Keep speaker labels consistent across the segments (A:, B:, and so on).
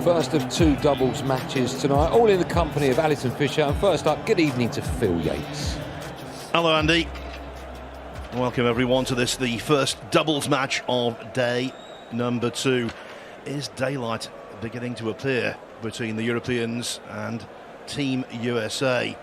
A: first of two doubles matches tonight, all in the company of Alison Fisher. And first up, good evening to Phil Yates.
B: Hello, Andy. Welcome everyone to this, the first doubles match of day number 2. Is daylight beginning to appear between the Europeans and Team USA?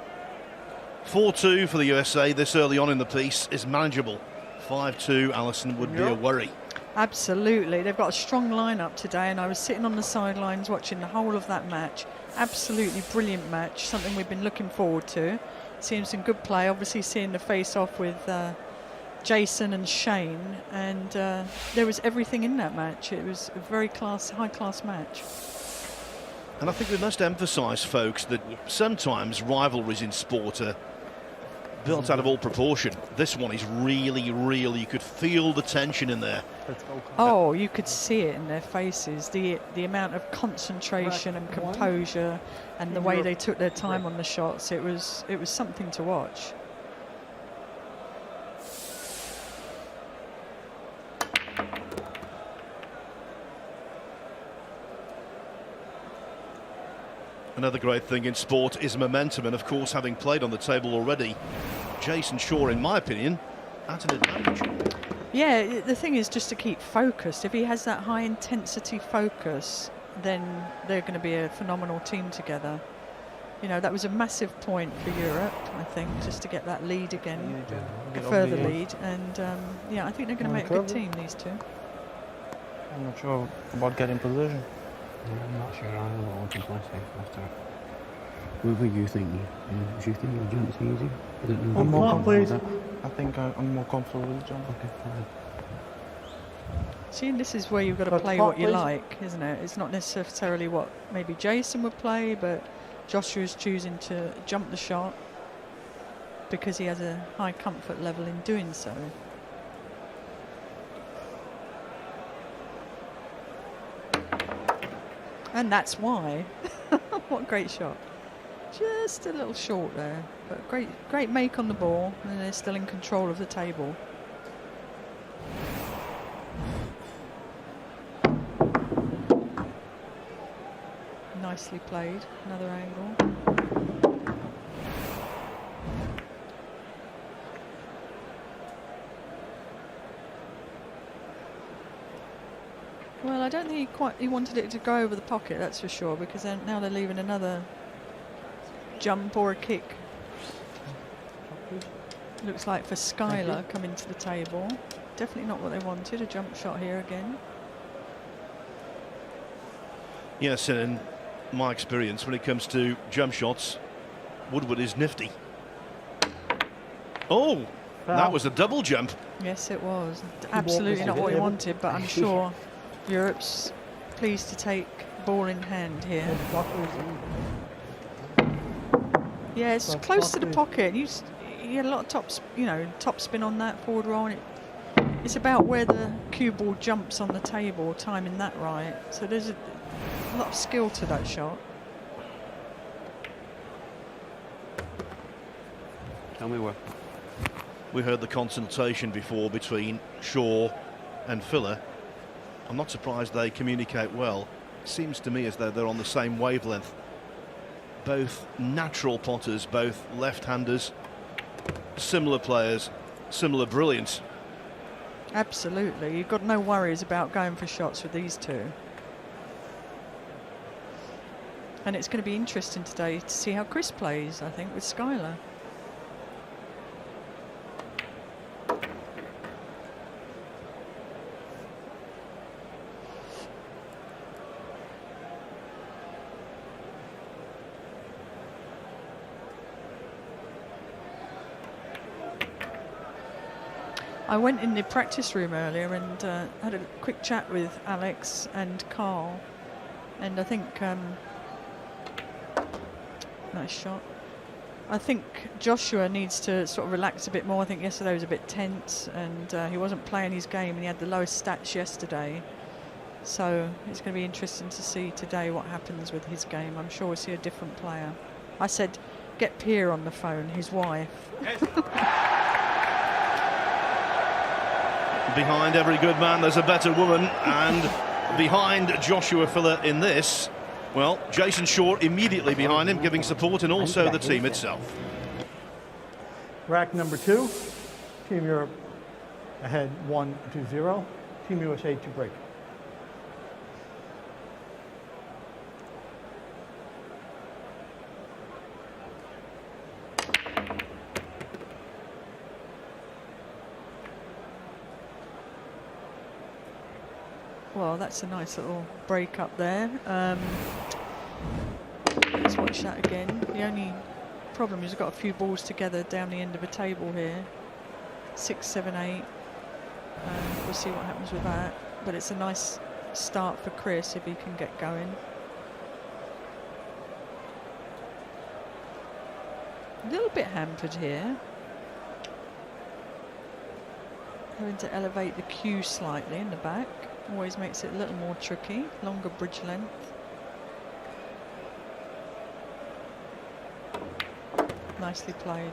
B: 4-2 for the USA this early on in the piece is manageable. 5-2, Alison, would be a worry.
C: Absolutely. They've got a strong lineup today, and I was sitting on the sidelines watching the whole of that match. Absolutely brilliant match, something we've been looking forward to. Seeing some good play, obviously seeing the face-off with Jayson and Shane, and there was everything in that match. It was a very high-class match.
B: And I think we must emphasise, folks, that sometimes rivalries in sport are built out of all proportion. This one is really, you could feel the tension in there.
C: Oh, you could see it in their faces, the amount of concentration and composure, and the way they took their time on the shots. It was something to watch.
B: Another great thing in sport is momentum, and of course, having played on the table already, Jayson Shaw, in my opinion, at an advantage.
C: Yeah, the thing is just to keep focused. If he has that high intensity focus, then they're going to be a phenomenal team together. You know, that was a massive point for Europe, I think, just to get that lead again, a further lead. And yeah, I think they're going to make a good team, these two.
D: I'm not sure about getting position.
E: I'm not sure. I don't know what to play after. What were you thinking? Do you think your jump's easy?
D: I'm more comfortable. I think I'm more comfortable with the jump.
E: Okay, fine.
C: See, this is where you've got to play what you like, isn't it? It's not necessarily what maybe Jayson would play, but Joshua's choosing to jump the shot because he has a high comfort level in doing so. And that's why. What a great shot. Just a little short there, but great make on the ball, and they're still in control of the table. Nicely played. Another angle. Well, I don't think he wanted it to go over the pocket, that's for sure, because then now they're leaving another jump or a kick. Looks like for Skyler coming to the table. Definitely not what they wanted, a jump shot here again.
B: Yes, and in my experience, when it comes to jump shots, Woodward is nifty. Oh, that was a double jump.
C: Yes, it was. Absolutely not what he wanted, but I'm sure Europe's pleased to take ball in hand here. Yeah, it's close to the pocket. You had a lot of top spin on that forward roll. And it's about where the cue ball jumps on the table, timing that right. So there's a lot of skill to that shot.
E: Tell me where.
B: We heard the consultation before between Shaw and Filler. I'm not surprised they communicate well. It seems to me as though they're on the same wavelength. Both natural potters, both left-handers, similar players, similar brilliance.
C: Absolutely. You've got no worries about going for shots with these two. And it's going to be interesting today to see how Chris plays, I think, with Skyler. I went in the practice room earlier and had a quick chat with Alex and Karl, and I think nice shot. I think Joshua needs to sort of relax a bit more. I think yesterday was a bit tense, and he wasn't playing his game, and he had the lowest stats yesterday. So it's going to be interesting to see today what happens with his game. I'm sure we'll see a different player. I said, get Pierre on the phone, his wife.
B: Behind every good man, there's a better woman, and behind Joshua Filler in this Well, Jayson Shaw immediately behind him, giving support, and also the team itself.
D: Rack number 2. Team Europe ahead 1-0. Team USA to break.
C: Well, that's a nice little break up there. Let's watch that again. The only problem is we've got a few balls together down the end of a table here. 6, 7, 8. We'll see what happens with that. But it's a nice start for Chris if he can get going. A little bit hampered here. Having to elevate the cue slightly in the back. Always makes it a little more tricky. Longer bridge length. Nicely played.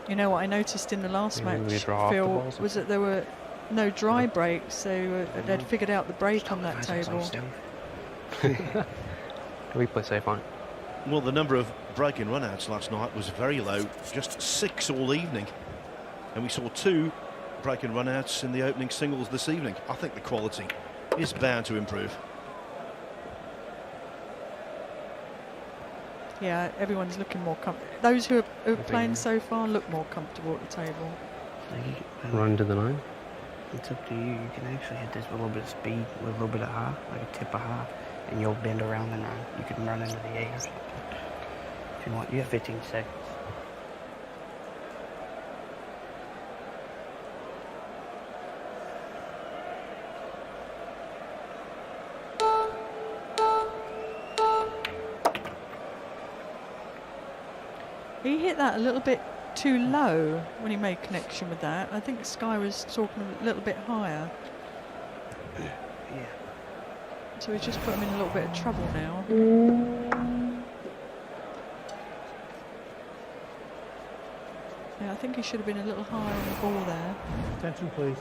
C: You know what I noticed in the last match, Phil, was that there were no dry breaks. They'd figured out the break on that table.
E: We play safe on it.
B: Well, the number of break-in run-outs last night was very low, just 6 all evening. And we saw 2 break-in run-outs in the opening singles this evening. I think the quality is bound to improve.
C: Yeah, everyone's looking more comfortable. Those who are playing so far look more comfortable at the table.
E: Run to the 9.
F: It's up to you. You can actually hit this with a little bit of speed, with a little bit of high, like a tip of high, and you'll bend around the 9. You can run into the 8 or something. If you want, you have 15 seconds.
C: He hit that a little bit too low when he made connection with that. I think Sky was talking a little bit higher.
F: Yeah.
C: So he's just put him in a little bit of trouble now. Yeah, I think he should have been a little higher on the ball there.
D: Attention, please.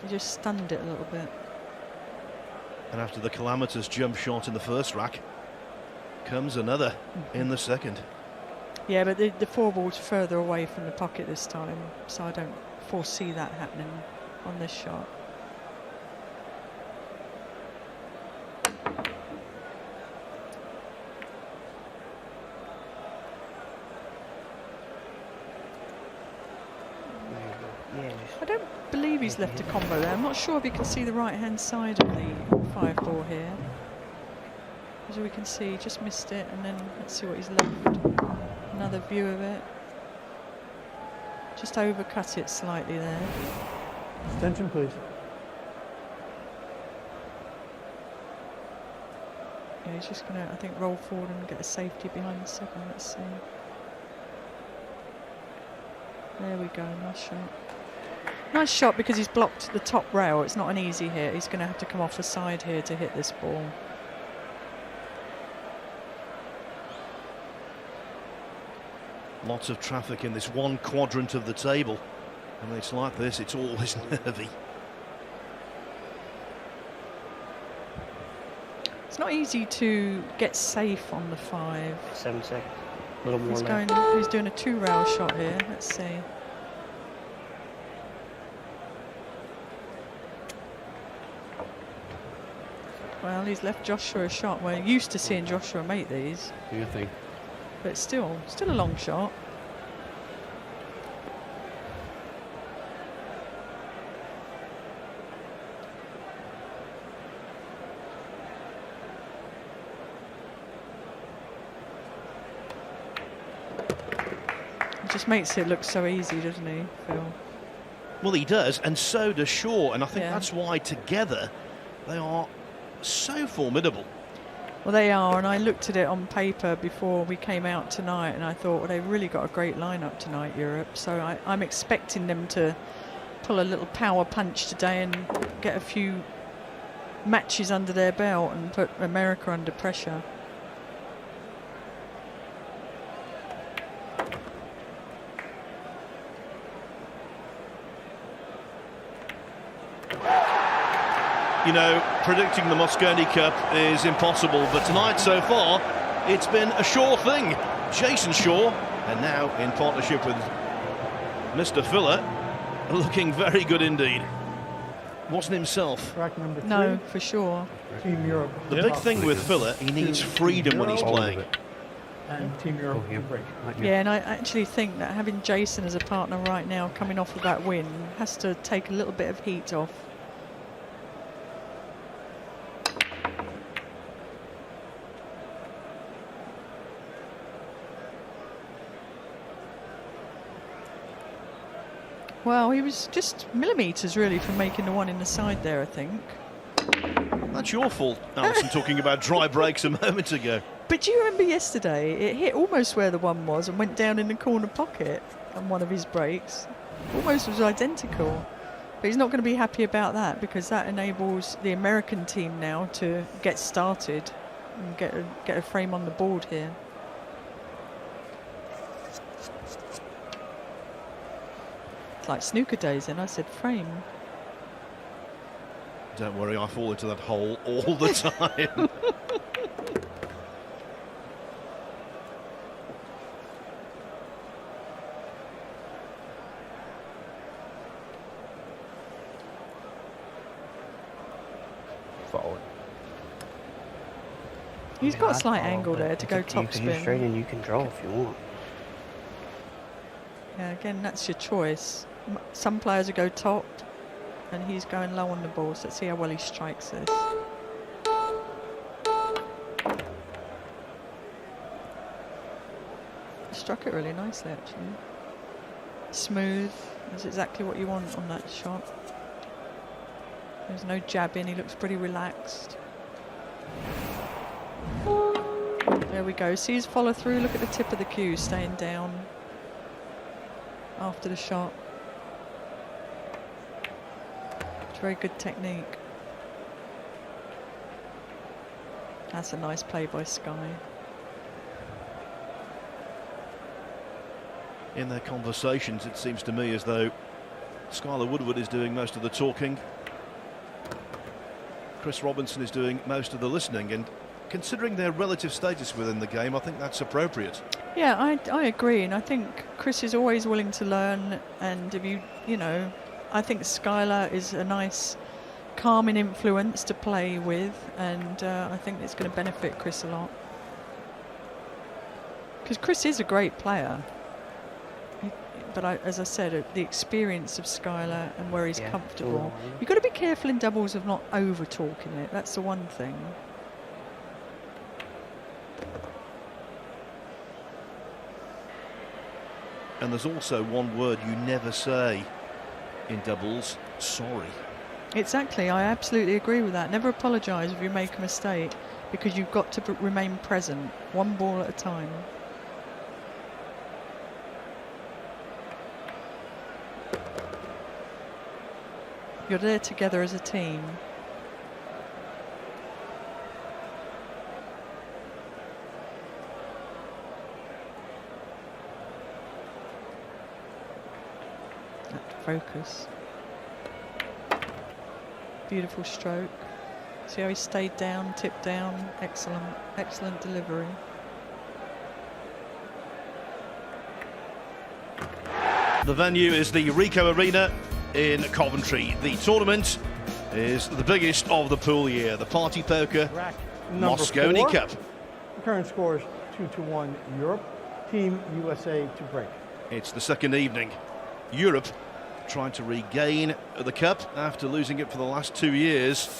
C: He just stunned it a little bit.
B: And after the calamitous jump shot in the first rack, comes another in the second.
C: Yeah, but the 4 ball's further away from the pocket this time, so I don't foresee that happening on this shot. I don't believe he's left a combo there. I'm not sure if you can see the right-hand side of the 5 ball here. As we can see, just missed it, and then let's see what he's left. Another view of it. Just overcut it slightly there.
D: Attention, please.
C: Yeah, he's just going to, I think, roll forward and get a safety behind the 7. Let's see. There we go, nice shot. Nice shot because he's blocked the top rail. It's not an easy hit. He's going to have to come off the side here to hit this ball.
B: Lots of traffic in this one quadrant of the table. And it's like this, it's always nervy.
C: It's not easy to get safe on the 5.
F: 7 seconds. A little more left.
C: He's doing a 2-rail shot here. Let's see. Well, he's left Joshua a shot. We're used to seeing Joshua make these.
E: What do you think?
C: But still a long shot. It just makes it look so easy, doesn't he, Phil?
B: Well, he does, and so does Shaw, and I think that's why together they are so formidable.
C: Well, they are, and I looked at it on paper before we came out tonight, and I thought, well, they've really got a great lineup tonight, Europe. So I'm expecting them to pull a little power punch today and get a few matches under their belt and put America under pressure.
B: You know, predicting the Mosconi Cup is impossible, but tonight so far, it's been a sure thing. Jayson sure, and now in partnership with Mr. Filler, looking very good indeed. Wasn't himself.
D: Track number 3.
C: No, for sure.
D: Team Europe.
B: The big thing with Filler, he needs freedom when he's playing.
D: And Team Europe to break.
C: Yeah, and I actually think that having Jayson as a partner right now, coming off of that win, has to take a little bit of heat off. Well, he was just millimetres really from making the one in the side there, I think.
B: That's your fault, Alison, talking about dry breaks a moment ago.
C: But do you remember yesterday? It hit almost where the one was and went down in the corner pocket on one of his breaks. Almost was identical. But he's not going to be happy about that, because that enables the American team now to get started and get a frame on the board here. Like snooker days, and I said frame.
B: Don't worry, I fall into that hole all the time.
E: Forward.
C: He's got a slight angle there to go top spin.
F: Straight in, you can draw if you want.
C: Yeah, again, that's your choice. Some players will go top, and he's going low on the ball, so let's see how well he strikes this. Struck it really nicely, actually. Smooth. That's exactly what you want on that shot. There's no jabbing, he looks pretty relaxed. There we go. See his follow through, look at the tip of the cue, staying down after the shot. It's very good technique. That's a nice play by Sky.
B: In their conversations, it seems to me as though Skyler Woodward is doing most of the talking. Chris Robinson is doing most of the listening, and considering their relative status within the game, I think that's appropriate.
C: Yeah, I agree, and I think Chris is always willing to learn, and if you know, I think Skyler is a nice calming influence to play with, and I think it's going to benefit Chris a lot. Because Chris is a great player. But as I said, the experience of Skyler and where he's comfortable. You've got to be careful in doubles of not over-talking it. That's the one thing.
B: And there's also one word you never say in doubles: sorry.
C: Exactly, I absolutely agree with that. Never apologise if you make a mistake, because you've got to remain present, one ball at a time. You're there together as a team. That focus. Beautiful stroke. See how he stayed down, tipped down. Excellent, excellent delivery.
B: The venue is the Ricoh Arena in Coventry. The tournament is the biggest of the pool year, the Party Poker Mosconi Cup.
D: The current score is 2-1 Europe. Team USA to break.
B: It's the second evening. Europe trying to regain the cup after losing it for the last 2 years.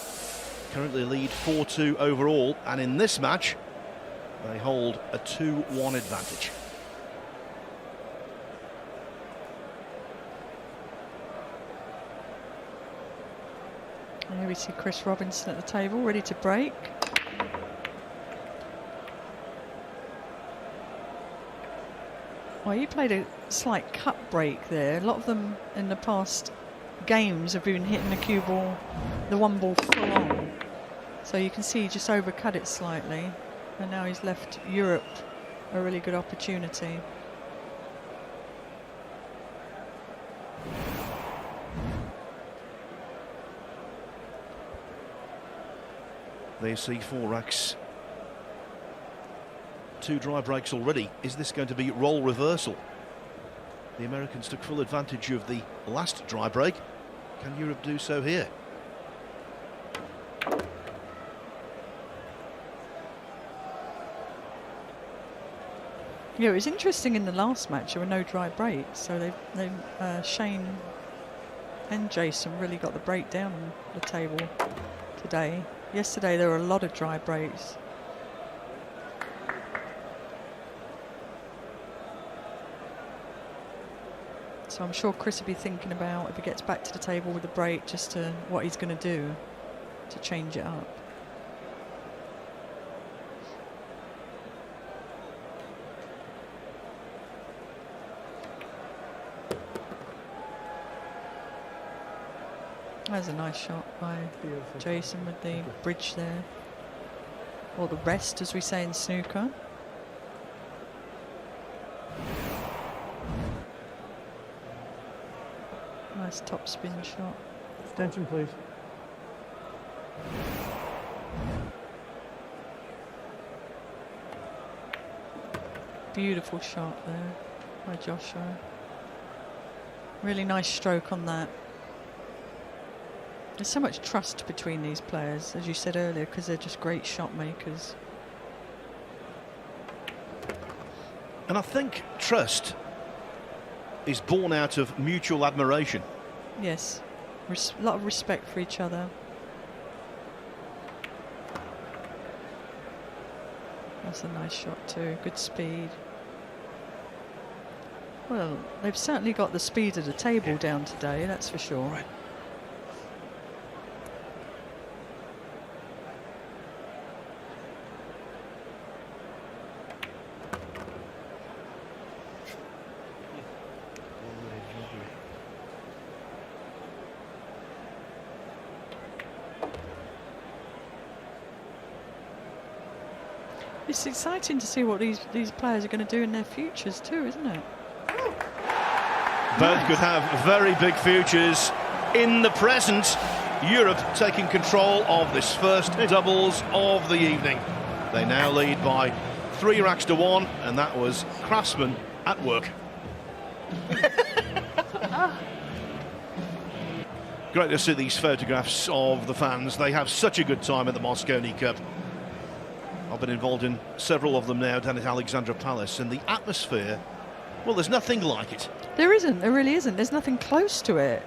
B: Currently lead 4-2 overall, and in this match they hold a 2-1 advantage.
C: And here we see Chris Robinson at the table, ready to break. Well, you played a slight cut break there. A lot of them in the past games have been hitting the cue ball, the one ball full on. So you can see he just overcut it slightly. And now he's left Europe a really good opportunity.
B: They see 4 racks. 2 dry breaks already. Is this going to be role reversal? The Americans took full advantage of the last dry break. Can Europe do so here?
C: Yeah, it was interesting in the last match. There were no dry breaks, so Shane and Jayson really got the break down on the table today. Yesterday there were a lot of dry breaks. So I'm sure Chris will be thinking about, if he gets back to the table with the break, just to what he's going to do to change it up. That's a nice shot by Jayson with the bridge there. Or the rest, as we say in snooker. Nice top spin shot.
D: Attention, please.
C: Beautiful shot there by Joshua. Really nice stroke on that. There's so much trust between these players, as you said earlier, because they're just great shot makers.
B: And I think trust is born out of mutual admiration.
C: Yes, a lot of respect for each other. That's a nice shot too, good speed. Well, they've certainly got the speed of the table down today, that's for sure.
B: Right.
C: It's exciting to see what these players are going to do in their futures too, isn't it?
B: Both could have very big futures in the present. Europe taking control of this first doubles of the evening. They now lead by 3 racks to 1, and that was Craftsman at work. Great to see these photographs of the fans. They have such a good time at the Mosconi Cup. I've been involved in several of them now down at Alexandra Palace, and the atmosphere, well, there's nothing like it.
C: There isn't, there really isn't. There's nothing close to it.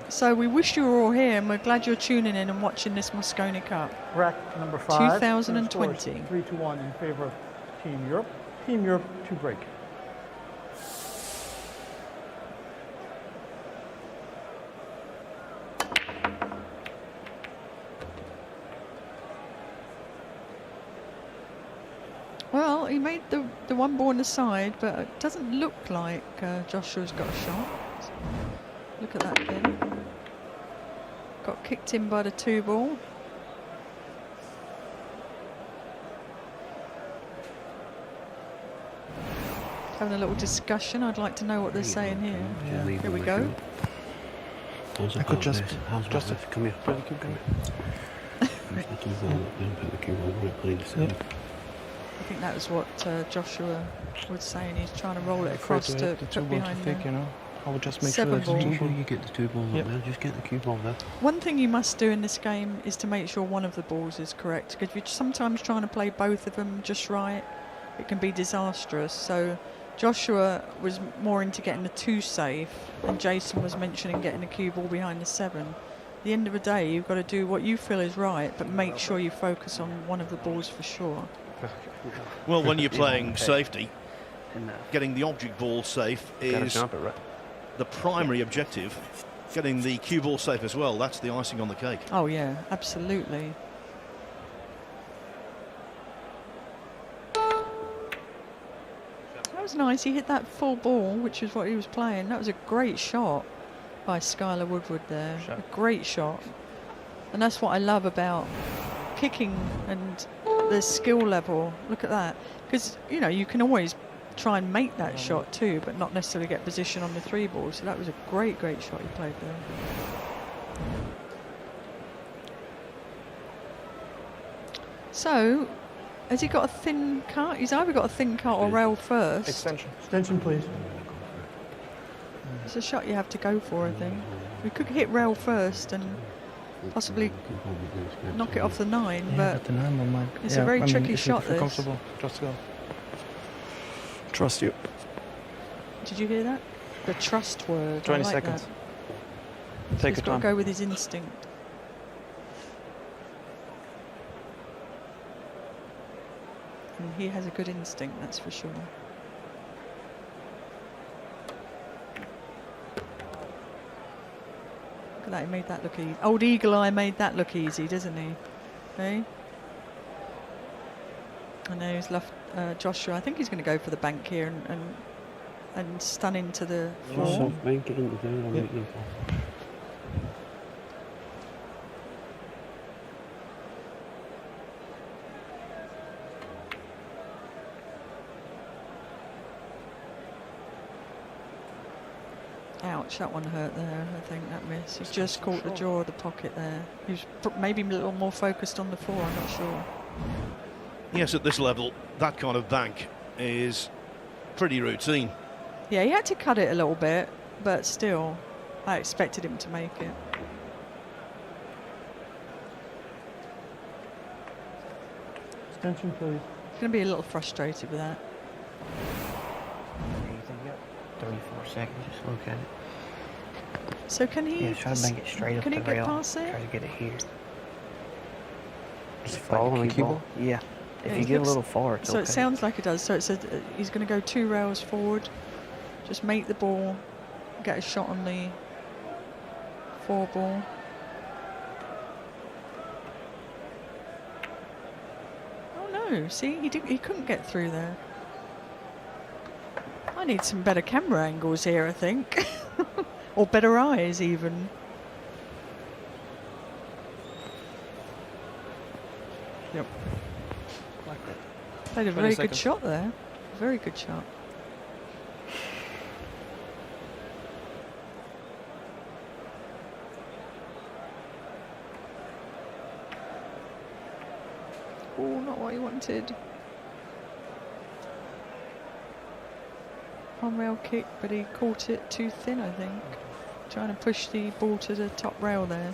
C: So we wish you were all here, and we're glad you're tuning in and watching this Mosconi Cup.
D: Rack number 5.
C: 2020.
D: 3-1 in favor of Team Europe. Team Europe to break.
C: Well, he made the one ball on the side, but it doesn't look like Joshua's got a shot. Look at that pin. Got kicked in by the 2 ball. Having a little discussion. I'd like to know what they're saying here.
E: Yeah.
C: Here we go.
E: I could just
D: come here.
E: Come here.
C: I think that was what Joshua was saying. He's trying to roll it across to put behind the
D: you know. I would just make
C: 7
D: sure
C: ball.
E: Make sure you get the 2 balls up there. Just get the cue ball there.
C: One thing you must do in this game is to make sure one of the balls is correct, because if you're sometimes trying to play both of them just right, it can be disastrous. So Joshua was more into getting the 2 safe, and Jayson was mentioning getting the cue ball behind the 7. At the end of the day, you've got to do what you feel is right, but make sure you focus on one of the balls for sure.
B: Well, when you're playing safety, getting the object ball safe is the primary objective. Getting the cue ball safe as well, that's the icing on the cake.
C: Oh yeah, absolutely. That was nice. He hit that full ball, which is what he was playing. That was a great shot by Skyler Woodward there. A great shot. And that's what I love about kicking and the skill level. Look at that. Because, you know, you can always try and make that shot too, but not necessarily get position on the 3 ball. So that was a great shot he played there. So, has he got a thin cut? He's either got a thin cut or rail first.
G: Extension.
D: Extension, please.
C: It's a shot you have to go for, I think. We could hit rail first and possibly knock it off the 9, but
G: the 9 one might.
C: it's a very tricky shot,
G: If you're
C: this.
G: comfortable, just go. Trust you.
C: Did you hear that? The trust word.
G: 20
C: I like
G: seconds.
C: That.
G: Take
C: He's
G: your
C: got
G: time.
C: to go with his instinct. And he has a good instinct, that's for sure. Look at that, he made that look easy. Old Eagle Eye made that look easy, doesn't he? Okay. And now he's left Joshua. I think he's going to go for the bank here and stun into the floor.
E: Soft bank it into there. I'll make you fall.
C: Ouch, that one hurt there, I think, that miss. He just caught the jaw of the pocket there. He was maybe a little more focused on the 4, I'm not sure.
B: Yes, at this level, that kind of bank is pretty routine.
C: Yeah, he had to cut it a little bit, but still, I expected him to make it.
D: Extension, please.
C: He's going to be a little frustrated with that.
F: Anything yet? 34 seconds, just look at it.
C: So can he...
F: Yeah, try to bank it straight up
C: Can
F: the
C: he get
F: rail.
C: past
F: Try
C: there?
F: to get it here.
G: Does it
F: Like
G: fall on the
F: cue ball.
G: keyboard?
F: Yeah. If
C: Yeah,
F: you
C: it
F: get a
C: looks-
F: little far, it's
C: So
F: okay.
C: it sounds like it does. So it's he's going to go 2 rails forward, just make the ball, get a shot on the 4 ball. Oh no! See, he couldn't get through there. I need some better camera angles here, I think, or better eyes even. Yep. Played a
G: 20
C: very good
G: seconds.
C: shot there. Very good shot. Oh, not what he wanted. On rail kick, but he caught it too thin, I think. Trying to push the ball to the top rail there.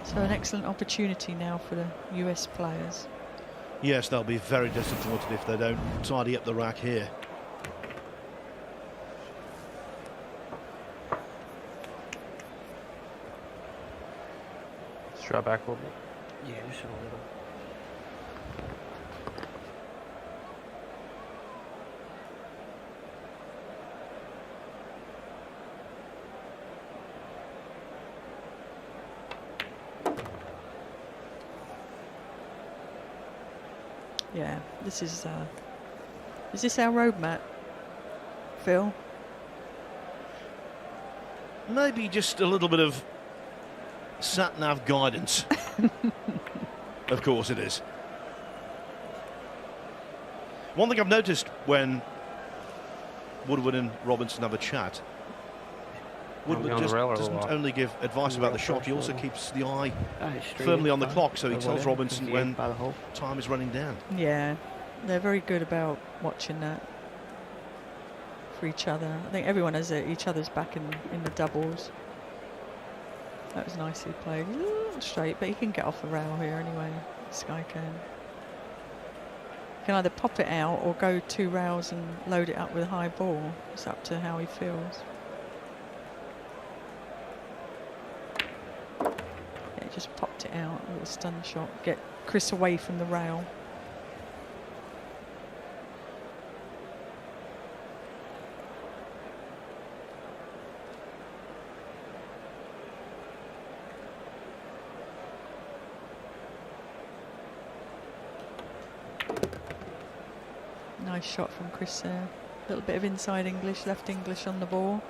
C: So an excellent opportunity now for the US players.
B: Yes, they'll be very disappointed if they don't tidy up the rack here.
G: Let's try back a little bit.
F: Yeah, just a little.
C: Yeah, this is this our roadmap, Phil?
B: Maybe just a little bit of sat-nav guidance. Of course it is. One thing I've noticed when Woodward and Robinson have a chat, Woodward
G: on the
B: just
G: rail or the
B: doesn't
G: wall?
B: only give advice about the shot, he also keeps the eye firmly on the clock, so he tells Robinson when
F: by the hole.
B: time is running down.
C: Yeah, they're very good about watching that for each other. I think everyone has each other's back in the doubles. That was nicely played. He's a little straight, but he can get off the rail here anyway. Sky can. He can either pop it out or go 2 rails and load it up with a high ball. It's up to how he feels. Yeah, he just popped it out, a little stun shot. Get Chris away from the rail. Nice shot from Chris there. A little bit of inside English, left English on the ball.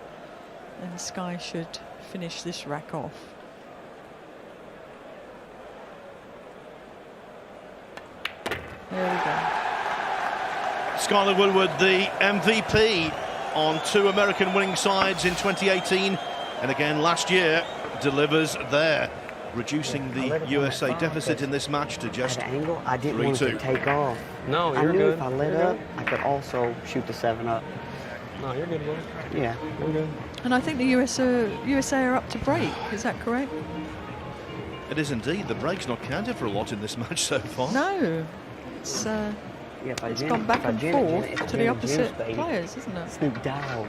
C: And Sky should finish this rack off. There we go.
B: Skyler Woodward, the MVP on 2 American winning sides in 2018 and again last year, delivers there. reducing the USA deficit in this match to just
F: At an angle, I didn't want it
B: 3-2.
F: to take off.
G: No,
F: I
G: you're
F: knew
G: good.
F: if I let
G: You're
F: up, I could also shoot the 7 up.
G: No, you're good, bro.
F: Yeah.
G: You're good.
C: And I think the USA are up to break. Is that correct?
B: It is indeed. The break's not counted for a lot in this match so far.
C: No. It's
F: Yeah, if I
C: it's
F: jam-
C: gone back
F: if I
C: and
F: jam it,
C: forth
F: jam it,
C: to the
F: jam it,
C: opposite
F: jam it,
C: players, isn't it?
F: Snoop Dogg.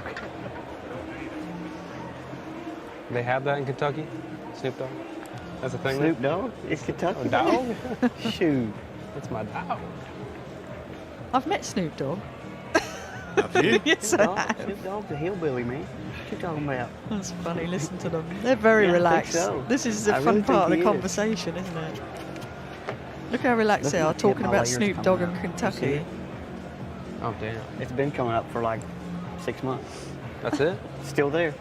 G: They have that in Kentucky? Snoop Dogg? That's a thing?
F: Snoop Dogg? It's Kentucky.
G: Oh, dog?
F: Shoot.
G: That's my dog.
C: I've met Snoop Dogg.
B: Have you?
C: Yes, I
F: Dogg,
C: have.
F: Snoop Dogg's a hillbilly, man. What you talking about?
C: That's funny. Listen to them. They're very
F: Yeah, I think
C: relaxed.
F: so.
C: This is the
F: I
C: fun
F: really
C: part of
F: think
C: the
F: he is.
C: conversation, isn't it? Look how relaxed
F: Look
C: they
F: at
C: are
F: my
C: talking
F: my
C: about
F: layers
C: Snoop
F: coming
C: Dogg
F: out.
C: and
F: You see
C: Kentucky.
F: it?
G: Oh, damn.
F: It's been coming up for like 6 months.
G: That's it?
F: Still there.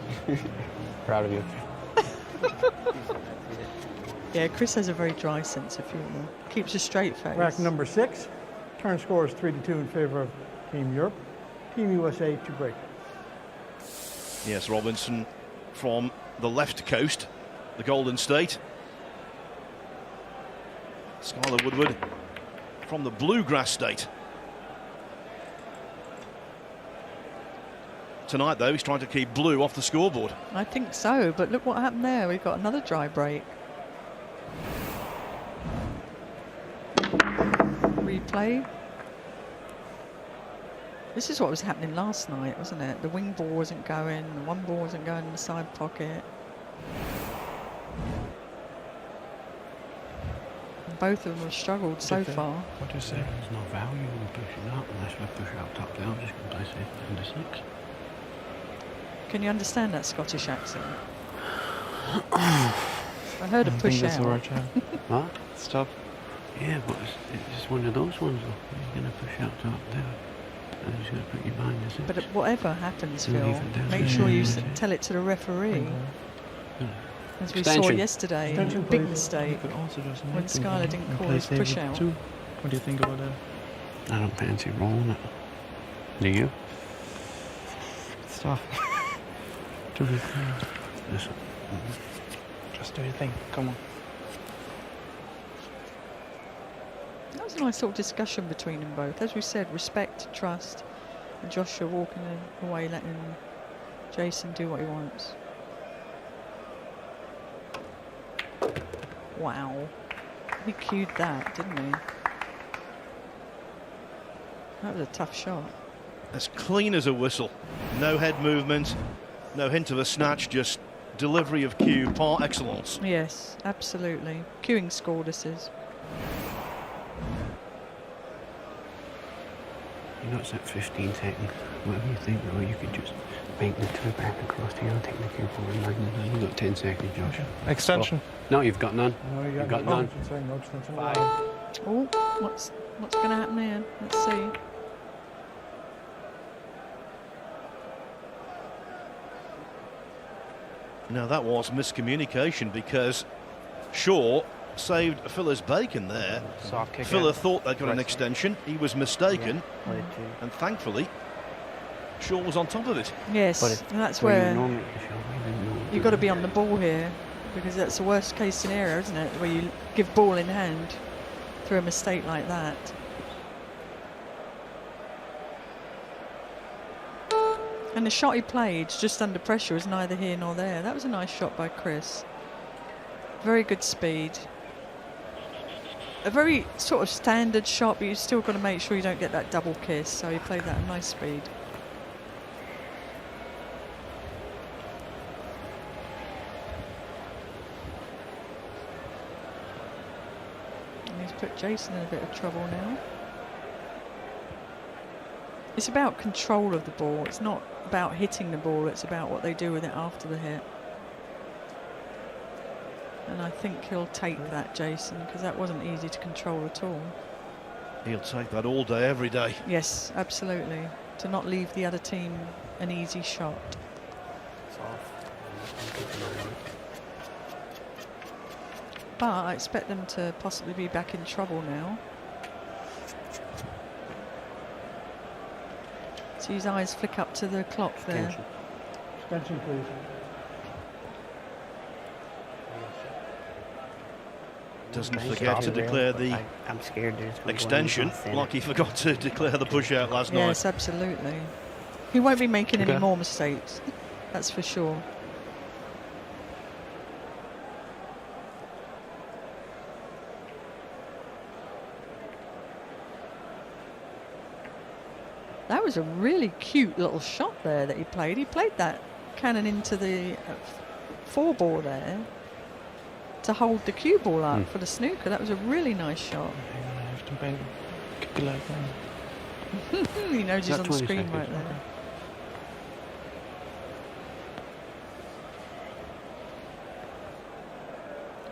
G: Proud of you.
C: Yeah, Chris has a very dry sense of humour. Keeps a straight face.
D: Rack number 6. Turn score is 3-2 in favor of Team Europe. Team USA to break.
B: Yes, Robinson from the left coast, the Golden State. Skyler Woodward from the Bluegrass State. Tonight, though, he's trying to keep blue off the scoreboard.
C: I think so, but look what happened there. We've got another dry break. Replay. This is what was happening last night, wasn't it? The wing ball wasn't going, the one ball wasn't going in the side pocket. And both of them have struggled so far.
E: What do you say? There's no value in pushing up unless we push out top down. Just going to play safe under 6.
C: Can you understand that Scottish accent? I heard a push out.
E: Huh?
G: It's tough.
E: Yeah, but it's just one of those ones. Though. He's going to push out top down. And he's going to put you behind the 6.
C: But whatever happens,
E: Leave
C: Phil,
E: it down.
C: make sure you
E: Yeah.
C: tell it to the referee. As we saw
E: Extension.
C: yesterday,
D: Extension,
C: big
D: please.
C: mistake when Skyler didn't call his push out.
H: What do you think about that?
E: I don't fancy rolling it. Do you?
H: It's tough.
E: Listen.
H: Just do your thing. Come on.
C: That was a nice sort of discussion between them both. As we said, respect, trust, and Joshua walking away, letting Jayson do what he wants. Wow. He cued that, didn't he? That was a tough shot.
B: As clean as a whistle. No head movement, no hint of a snatch, just delivery of cue par excellence.
C: Yes, absolutely. Cueing score, this is.
E: You know, it's at 15 seconds. Whatever you think, or you could just bank the 2 back across here and take the cue forward. And you've got 10 seconds, Josh.
H: Extension.
E: No, you've got none.
D: No, you
E: You've got none.
D: No extension.
C: Oh, what's going to happen here? Let's see.
B: Now that was miscommunication because Shaw saved Fuller's bacon there.
F: Soft kick
B: Fuller
F: out.
B: thought they got an extension. He was mistaken,
F: Play it too.
B: and thankfully Shaw was on top of it.
C: Yes,
F: But it's
C: and that's
F: where you
C: where
F: normally-
C: you've got to be on the ball here, because that's the worst case scenario, isn't it? Where you give ball in hand through a mistake like that. And the shot he played just under pressure was neither here nor there. That was a nice shot by Chris. Very good speed. A very sort of standard shot, but you've still got to make sure you don't get that double kiss. So he played that at nice speed. And he's put Jayson in a bit of trouble now. It's about control of the ball. It's not about hitting the ball. It's about what they do with it after the hit. And I think he'll take that, Jayson, because that wasn't easy to control at all.
B: He'll take that all day, every day.
C: Yes, absolutely. To not leave the other team an easy shot.
F: It's off.
C: But I expect them to possibly be back in trouble now. See his eyes flick up to the clock there.
F: Extension.
D: Extension, please.
B: doesn't
F: Bench
B: forget
F: top
B: to
F: there,
B: declare
F: but
B: the
F: I'm scared they're just gonna go
B: extension,
F: in and
B: like he forgot to declare the push out last night.
C: Yes, absolutely. He won't be making any
G: Okay.
C: more mistakes. That's for sure. That was a really cute little shot there that he played. He played that cannon into the 4-ball there to hold the cue ball up for the snooker. That was a really nice shot.
H: I have to bang. Kick like that.
C: He knows he's
E: About
C: on the
E: 20
C: screen
E: seconds.
C: right there.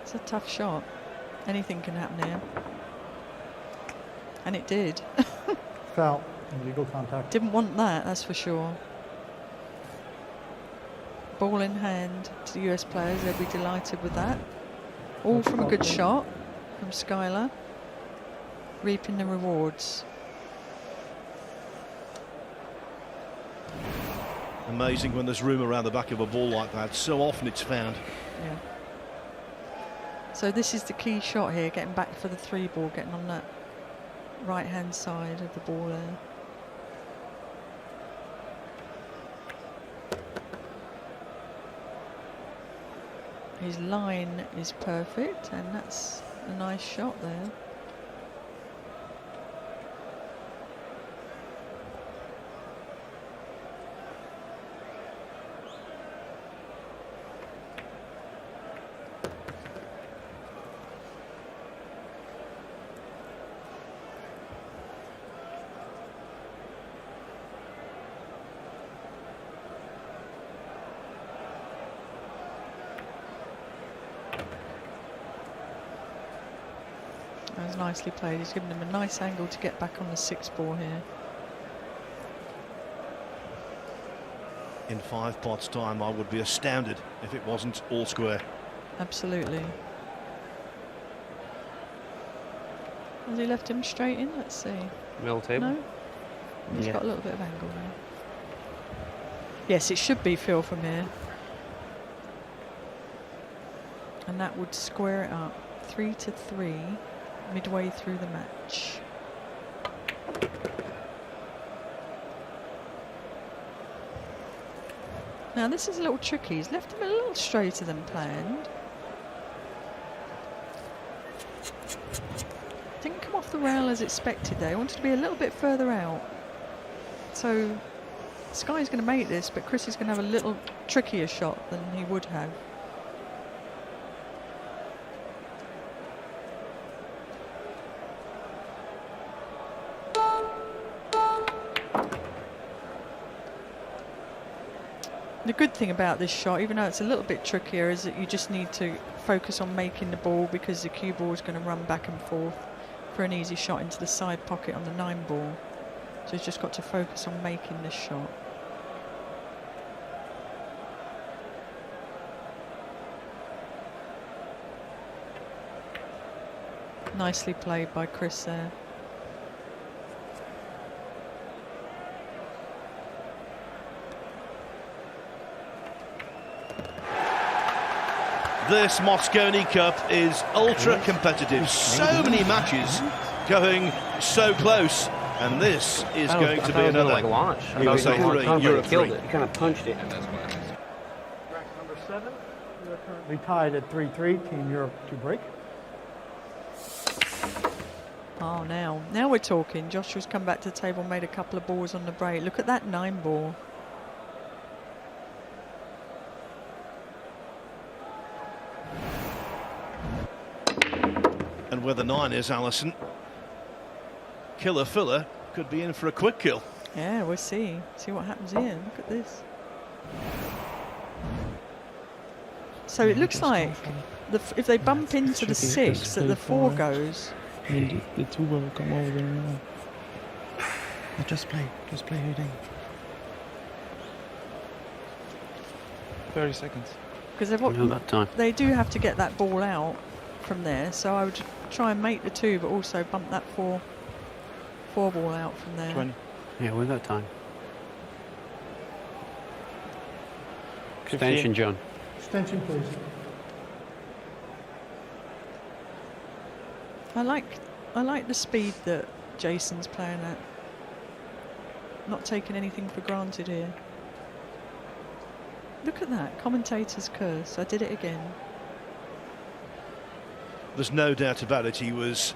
C: It's a tough shot. Anything can happen here. And it did.
D: Foul. Illegal contact.
C: Didn't want that, that's for sure. Ball in hand to the US players. They'll be delighted with that. All from a good shot from Skyler. Reaping the rewards.
B: Amazing when there's room around the back of a ball like that. So often it's found.
C: Yeah. So this is the key shot here, getting back for the 3-ball, getting on that right-hand side of the ball there. His line is perfect, and that's a nice shot there. That was nicely played. He's given him a nice angle to get back on the 6-ball here.
B: In 5 pots time, I would be astounded if it wasn't all square.
C: Absolutely. Has he left him straight in? Let's see.
G: Middle table.
C: No? He's
F: Yeah.
C: got a little bit of angle there. Yes, it should be Phil from here. And that would square it up. 3-3 midway through the match. Now this is a little tricky. He's left him a little straighter than planned. Didn't come off the rail as expected there. He wanted to be a little bit further out. So Sky's going to make this, but Chris is going to have a little trickier shot than he would have. The good thing about this shot, even though it's a little bit trickier, is that you just need to focus on making the ball, because the cue ball is going to run back and forth for an easy shot into the side pocket on the 9-ball. So he's just got to focus on making this shot. Nicely played by Chris there.
B: This Mosconi Cup is ultra competitive. So many matches going so close, and this is going to be another
G: like launch.
B: USA 3, Europe 3.
G: Killed it.
E: You kind of punched it.
D: Track number 7. We are currently tied at 3-3. Team Europe to break.
C: Oh, now we're talking. Joshua's come back to the table, made a couple of balls on the break. Look at that 9-ball.
B: And where the 9 is, Alison, Killer Filler could be in for a quick kill.
C: Yeah, we'll see. See what happens here. Look at this. So it looks like if they bump into the 6, that the 4 goes.
H: And the 2 will come over there now. But just play your thing. 30 seconds.
C: Because
E: We've got time.
C: they do have to get that ball out from there. So I would try and make the 2, but also bump that 4 ball out from there.
H: 20.
E: Yeah, we've got time.
H: 15.
E: Extension, John.
D: Extension, please.
C: I like the speed that Jayson's playing at. Not taking anything for granted here. Look at that, commentator's curse. I did it again.
B: There's no doubt about it. He was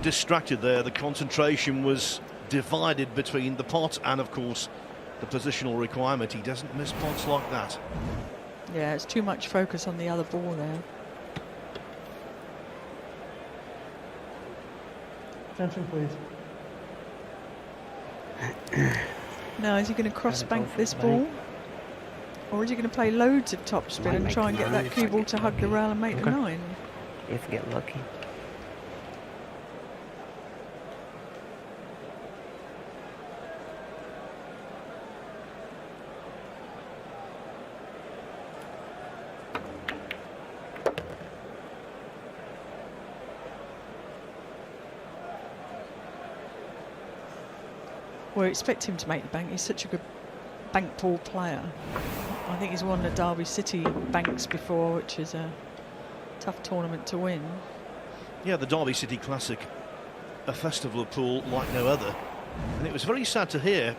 B: distracted there. The concentration was divided between the pot and, of course, the positional requirement. He doesn't miss pots like that.
C: Yeah, it's too much focus on the other ball there.
D: Attention, please.
C: Now, is he going to cross bank this ball? Or is he going to play loads of topspin and try and get that cue ball to hug the rail and make the 9?
F: If you get lucky.
C: Well, I expect him to make the bank. He's such a good bank ball player. I think he's won the Derby City banks before, which is a tough tournament to win.
B: Yeah, the Derby City Classic, a festival of pool like no other. And it was very sad to hear,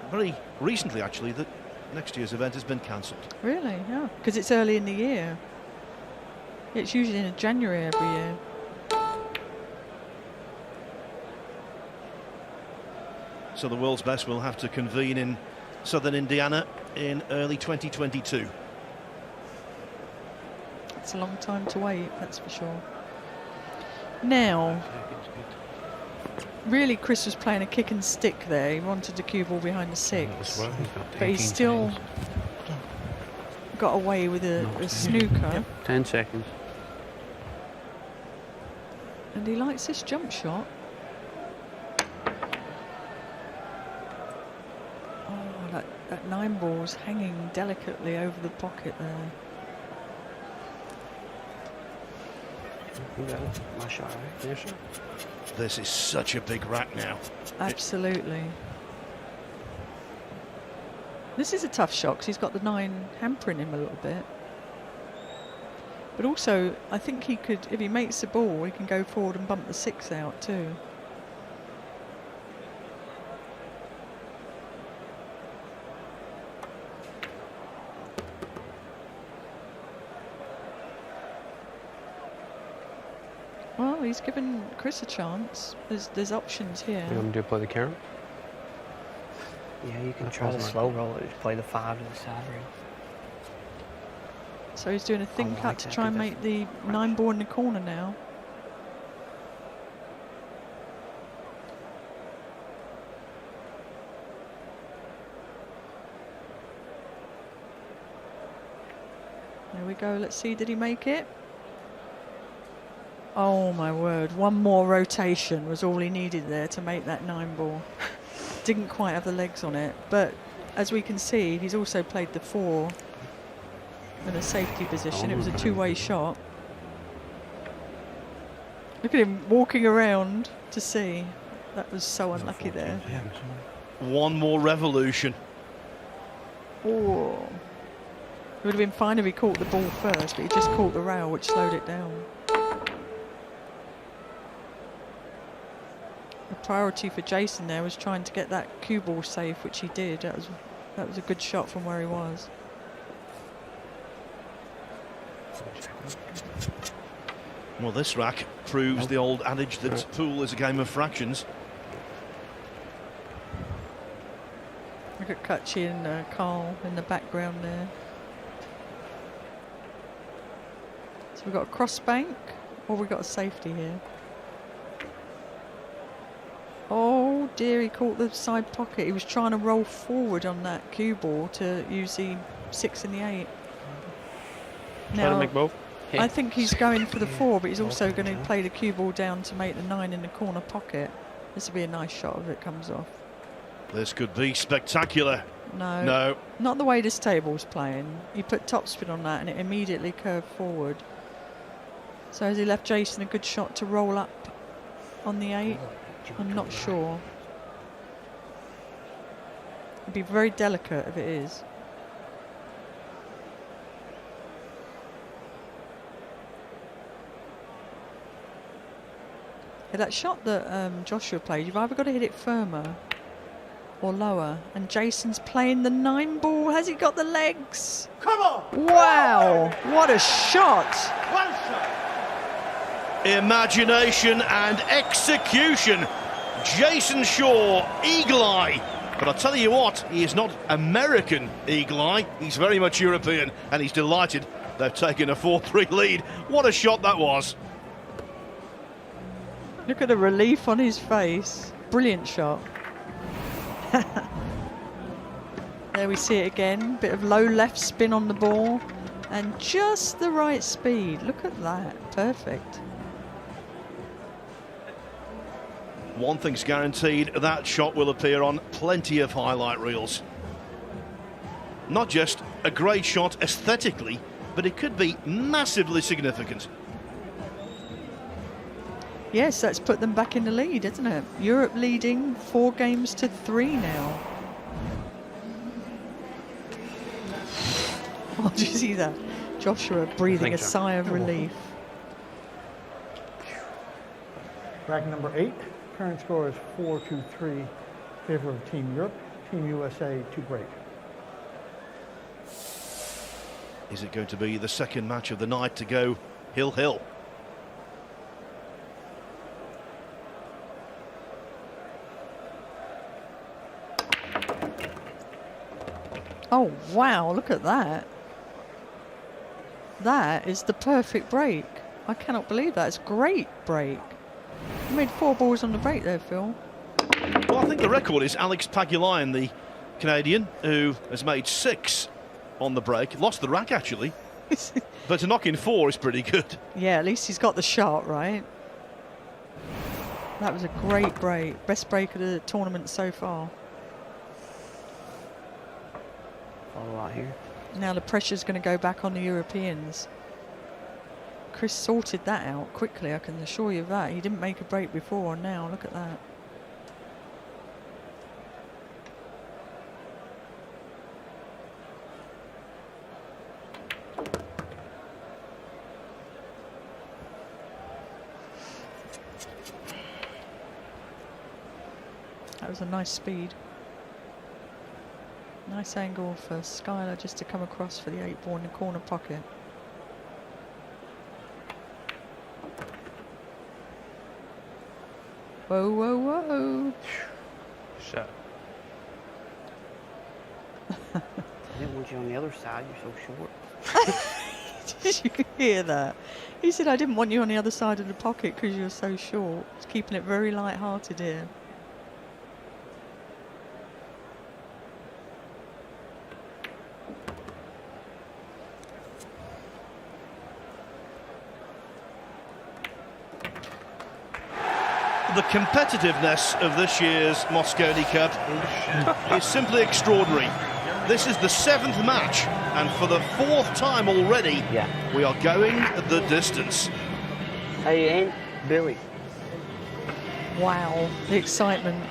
B: very recently actually, that next year's event has been cancelled.
C: Really? Yeah. Because it's early in the year. It's usually in January every year.
B: So the world's best will have to convene in southern Indiana in early 2022.
C: It's a long time to wait, that's for sure. Now, really Chris was playing a kick and stick there. He wanted the cue ball behind the 6. But he's still got away with a snooker.
E: 10 seconds.
C: And he likes this jump shot. Oh, that 9 ball's hanging delicately over the pocket there.
F: You got it. My shot, right? Your shot.
B: This is such a big rack now.
C: Absolutely. This is a tough shot because he's got the 9 hampering him a little bit. But also, I think he could, if he makes the ball, he can go forward and bump the 6 out too. Well, he's given Chris a chance. There's options here.
G: You want to play the carry?
F: Yeah, you can try the slow roll it. Just play the 5 to the side rail.
C: So he's doing a thin
F: like
C: cut to
F: that,
C: try and
F: because
C: make the 9 ball in the corner now. There we go. Let's see, did he make it? Oh my word, one more rotation was all he needed there to make that 9 ball. Didn't quite have the legs on it, but as we can see, he's also played the 4 in a safety position. It was a two-way shot. Look at him walking around to see. That was so unlucky there.
B: One more revolution.
C: Oh. It would have been fine if he caught the ball first, but he just caught the rail, which slowed it down. The priority for Jayson there was trying to get that cue ball safe, which he did. That was a good shot from where he was.
B: Well, this rack proves the old adage that pool is a game of fractions.
C: Look at Kaci and Karl in the background there. So we've got a cross bank, or we've got a safety here. Oh dear, he caught the side pocket. He was trying to roll forward on that cue ball to use the 6 and the 8.
G: Try to make both.
C: I think he's going for the 4, but he's also going to play the cue ball down to make the 9 in the corner pocket. This will be a nice shot if it comes off.
B: This could be spectacular.
C: No, not the way this table's playing. He put topspin on that and it immediately curved forward. So has he left Jayson a good shot to roll up on the 8? I'm not sure. It'd be very delicate if it is. Yeah, that shot that Joshua played, you've either got to hit it firmer or lower. And Jayson's playing the 9 ball. Has he got the legs?
D: Come on!
C: Wow, what a shot!
D: One shot!
B: Imagination and execution. Jayson Shaw, eagle eye. But I'll tell you what, he is not American eagle eye. He's very much European, and he's delighted they've taken a 4-3 lead. What a shot that was.
C: Look at the relief on his face. Brilliant shot. There we see it again. Bit of low left spin on the ball. And just the right speed. Look at that. Perfect.
B: One thing's guaranteed, that shot will appear on plenty of highlight reels. Not just a great shot aesthetically, but it could be massively significant.
C: Yes, that's put them back in the lead, isn't it? Europe leading 4 games to 3 now. Oh, did you see that? Joshua breathing a sigh of relief.
D: Rack number 8. Current score is 4-3 in favor of Team Europe. Team USA to break.
B: Is it going to be the second match of the night to go hill-hill?
C: Oh, wow, look at that. That is the perfect break. I cannot believe that. It's a great break. You made 4 balls on the break there, Phil.
B: Well, I think the record is Alex Pagulayan, the Canadian, who has made 6 on the break. Lost the rack, actually. But to knock in 4 is pretty good.
C: Yeah, at least he's got the shot, right? That was a great break. Best break of the tournament so far.
F: Follow out here.
C: Now the pressure's going to go back on the Europeans. Chris sorted that out quickly, I can assure you of that. He didn't make a break before, and now look at that. That was a nice speed. Nice angle for Skyler just to come across for the 8 ball in the corner pocket. Whoa, whoa, whoa.
G: Shot.
F: I didn't want you on the other side, you're so short.
C: Did you hear that? He said, I didn't want you on the other side of the pocket because you're so short. He's keeping it very light-hearted here.
B: The competitiveness of this year's Mosconi Cup is simply extraordinary. This is the 7th match, and for the 4th time already, we are going the distance.
F: Hey, Aunt Billy.
C: Wow, the excitement.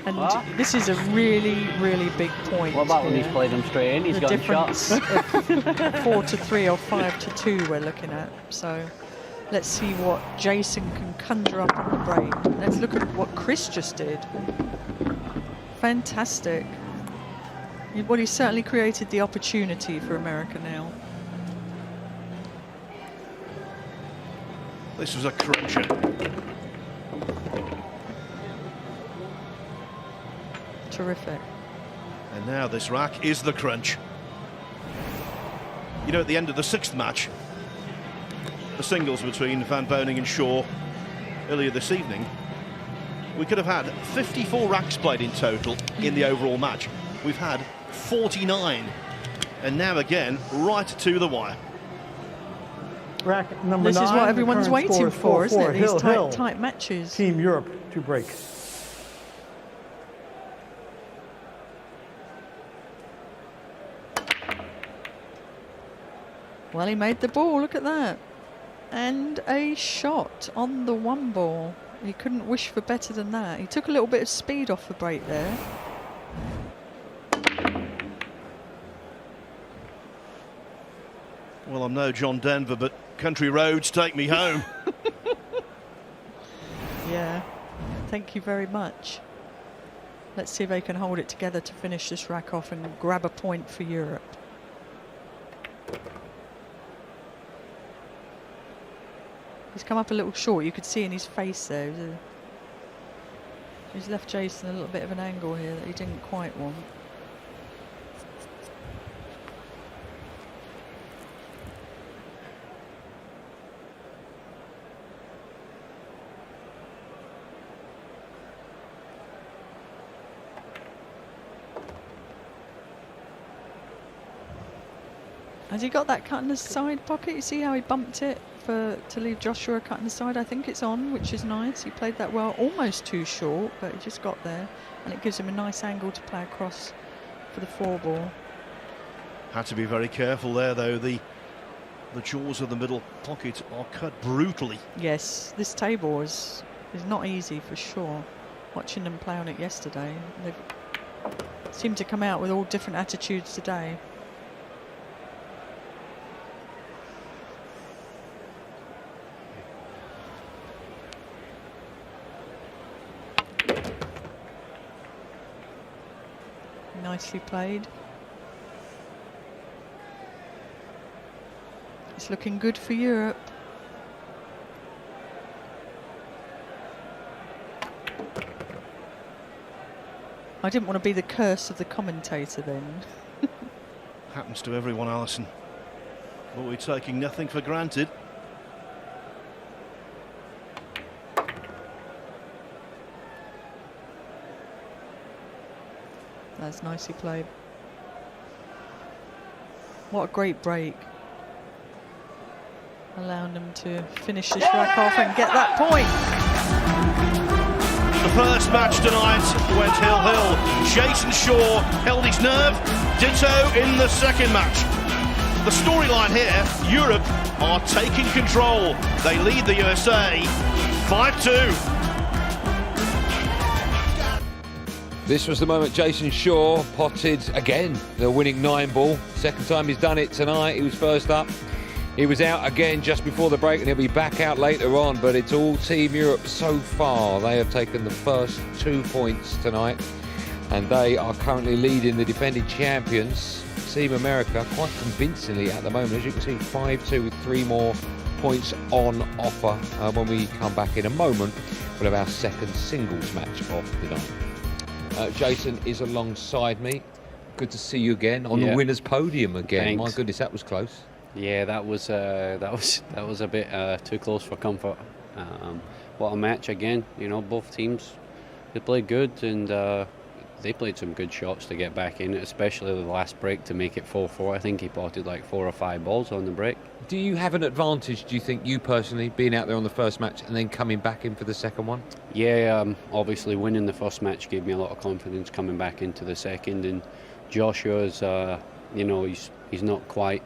C: And this is a really, really big point.
F: What about when he's played him straight in? He's
C: the
F: got
C: difference
F: shots.
C: of 4-3 or 5-2 we're looking at. So let's see what Jayson can conjure up on the break. Let's look at what Chris just did. Fantastic. Well, he certainly created the opportunity for America now.
B: This was a cruncher.
C: Terrific.
B: And now this rack is the crunch. You know, at the end of the 6th match, the singles between Van Boening and Shaw earlier this evening, we could have had 54 racks played in total in the overall match. We've had 49, and now again right to the wire.
D: Rack number 9.
C: This is what everyone's waiting for, isn't it? These
D: Hill.
C: tight matches.
D: Team Europe to break.
C: Well, he made the ball, look at that. And a shot on the 1 ball. He couldn't wish for better than that. He took a little bit of speed off the break there.
B: Well, I'm no John Denver, but country roads take me home.
C: Yeah, thank you very much. Let's see if they can hold it together to finish this rack off and grab a point for Europe. He's come up a little short. You could see in his face there. He's left Jayson a little bit of an angle here that he didn't quite want. Has he got that cut in the side pocket? You see how he bumped it to leave Joshua cut in the side? I think it's on, which is nice. He played that well, almost too short, but he just got there. And it gives him a nice angle to play across for the 4-ball.
B: Had to be very careful there, though. The jaws of the middle pocket are cut brutally.
C: Yes, this table is not easy for sure. Watching them play on it yesterday, they seem to come out with all different attitudes today. Nicely played. It's looking good for Europe. I didn't want to be the curse of the commentator then.
B: Happens to everyone, Alison. But we're taking nothing for granted.
C: That's nicely played. What a great break. Allowing them to finish this rack off and get that point.
B: The first match tonight went hill-hill. Jayson Shaw held his nerve, ditto in the second match. The storyline here, Europe are taking control. They lead the USA 5-2.
A: This was the moment Jayson Shaw potted again, the winning 9-ball. Second time he's done it tonight. He was first up. He was out again just before the break, and he'll be back out later on, but it's all Team Europe so far. They have taken the first 2 points tonight, and they are currently leading the defending champions, Team America, quite convincingly at the moment. As you can see, 5-2 with 3 more points on offer. When we come back in a moment, we'll have our second singles match of the night. Jayson is alongside me. Good to see you again on the winner's podium again.
I: Thanks.
A: My goodness, that was close.
I: Yeah, that was a bit too close for comfort. What a match again! You know, both teams, they played good, and they played some good shots to get back in, especially the last break to make it 4-4. I think he potted like 4 or 5 balls on the break.
A: Do you have an advantage, do you think, you personally, being out there on the first match and then coming back in for the second one?
I: Yeah, obviously winning the first match gave me a lot of confidence coming back into the second, and Joshua's, you know, he's not quite,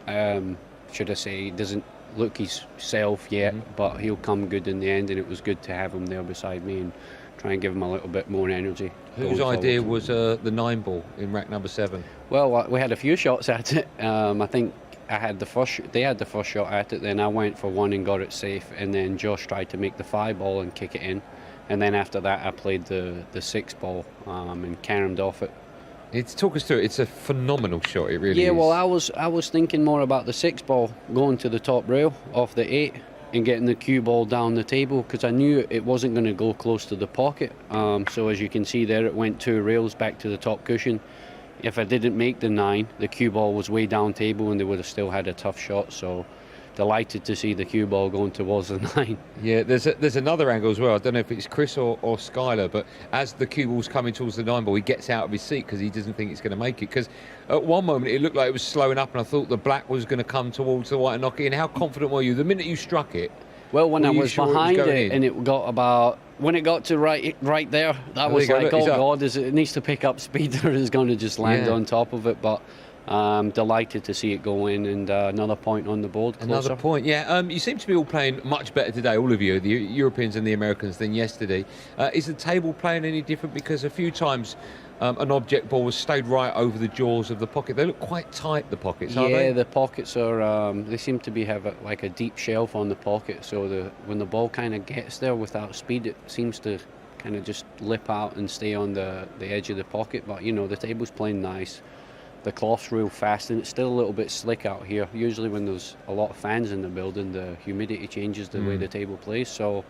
I: should I say, he doesn't look his self yet, but he'll come good in the end, and it was good to have him there beside me and try and give him a little bit more energy.
A: Whose idea was the 9-ball in rack number 7?
I: Well, we had a few shots at it. I think they had the first shot at it, then I went for one and got it safe, and then Josh tried to make the 5-ball and kick it in, and then after that I played the 6-ball and caromed off it.
A: Talk us through it. It's a phenomenal shot, it really is.
I: Yeah, well, I was thinking more about the 6-ball going to the top rail off the 8 and getting the cue ball down the table, because I knew it wasn't going to go close to the pocket. So as you can see there, it went 2 rails back to the top cushion. If I didn't make the 9, the cue ball was way down table and they would have still had a tough shot. So delighted to see the cue ball going towards the 9.
A: Yeah, there's another angle as well. I don't know if it's Chris or Skyler, but as the cue ball's coming towards the 9-ball, he gets out of his seat because he doesn't think it's going to make it. Because at one moment it looked like it was slowing up, and I thought the black was going to come towards the white and knock it in. How confident were you the minute you struck it?
I: Well, when I was behind it and it got about, when it got to right there, that was like, oh God, it needs to pick up speed or it's going to just land on top of it. But delighted to see it go in, and another point on the board. Closer.
A: Another point, yeah. You seem to be all playing much better today, all of you, the Europeans and the Americans, than yesterday. Is the table playing any different? Because a few times an object ball has stayed right over the jaws of the pocket. They look quite tight, the pockets, aren't they?
I: Yeah, the pockets are. They seem to have like a deep shelf on the pocket, so when the ball kind of gets there without speed, it seems to kind of just lip out and stay on the edge of the pocket. But you know, the table's playing nice. The cloth's real fast, and it's still a little bit slick out here. Usually when there's a lot of fans in the building, the humidity changes the way the table plays. So,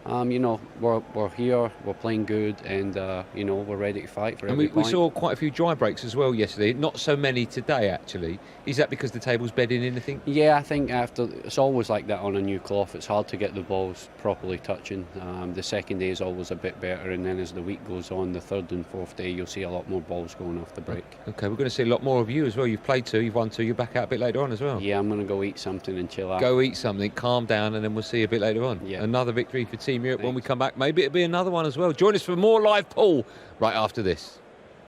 I: you know, we're here, we're playing good, and, you know, we're ready to fight for every
A: And we
I: point.
A: saw quite a few dry breaks as well yesterday. Not so many today, actually. Is that because the table's bedding in, I think?
I: Yeah, I think it's always like that on a new cloth. It's hard to get the balls properly touching. The second day is always a bit better, and then as the week goes on, the third and fourth day, you'll see a lot more balls going off the break.
A: Okay, we're going to see a lot more of you as well. You've played 2, you've won 2, you're back out a bit later on as well.
I: Yeah, I'm going to go eat something and chill out.
A: Go eat something, calm down, and then we'll see you a bit later on.
I: Yeah.
A: Another victory for Team Europe when we come back. Maybe it'll be another one as well. Join us for more live pool right after this.